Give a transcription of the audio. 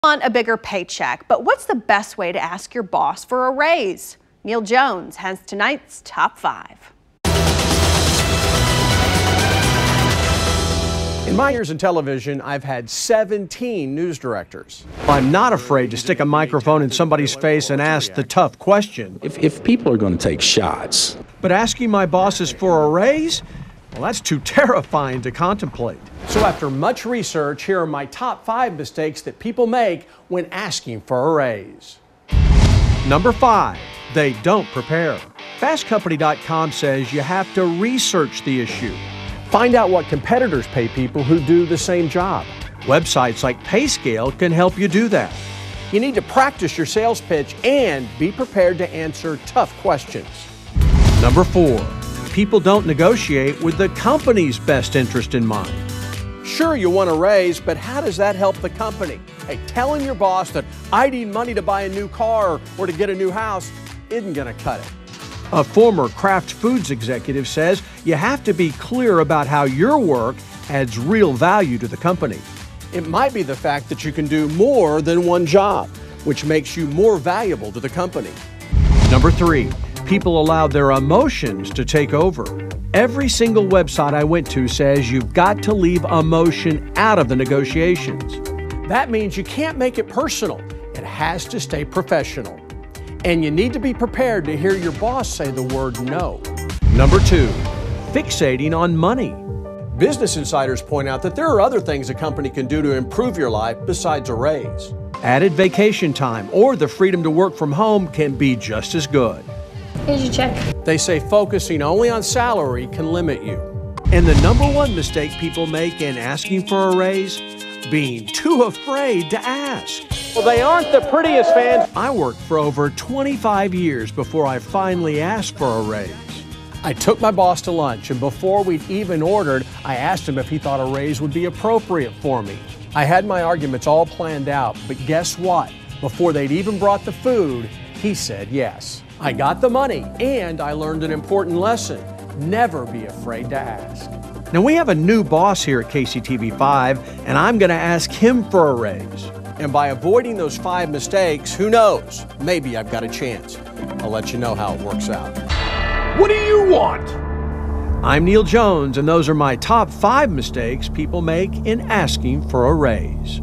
Want a bigger paycheck, but what's the best way to ask your boss for a raise? Neil Jones has tonight's top 5. In my years in television, I've had 17 news directors. I'm not afraid to stick a microphone in somebody's face and ask the tough question. If people are going to take shots. But asking my bosses for a raise? Well, that's too terrifying to contemplate. So after much research, here are my top 5 mistakes that people make when asking for a raise. Number 5, they don't prepare. FastCompany.com says you have to research the issue. Find out what competitors pay people who do the same job. Websites like PayScale can help you do that. You need to practice your sales pitch and be prepared to answer tough questions. Number 4, people don't negotiate with the company's best interest in mind. Sure, you want a raise, but how does that help the company? Hey, telling your boss that I need money to buy a new car or to get a new house isn't going to cut it. A former Kraft Foods executive says you have to be clear about how your work adds real value to the company. It might be the fact that you can do more than one job, which makes you more valuable to the company. Number 3, people allow their emotions to take over. Every single website I went to says you've got to leave emotion out of the negotiations. That means you can't make it personal. It has to stay professional. And you need to be prepared to hear your boss say the word no. Number 2, fixating on money. Business insiders point out that there are other things a company can do to improve your life besides a raise. Added vacation time or the freedom to work from home can be just as good. Here's your check. They say focusing only on salary can limit you. And the number 1 mistake people make in asking for a raise? Being too afraid to ask. Well, they aren't the prettiest fans. I worked for over 25 years before I finally asked for a raise. I took my boss to lunch, and before we'd even ordered, I asked him if he thought a raise would be appropriate for me. I had my arguments all planned out, but guess what? Before they'd even brought the food, he said yes. I got the money, and I learned an important lesson. Never be afraid to ask. Now, we have a new boss here at KCTV5, and I'm going to ask him for a raise. And by avoiding those 5 mistakes, who knows? Maybe I've got a chance. I'll let you know how it works out. What do you want? I'm Neil Jones, and those are my top 5 mistakes people make in asking for a raise.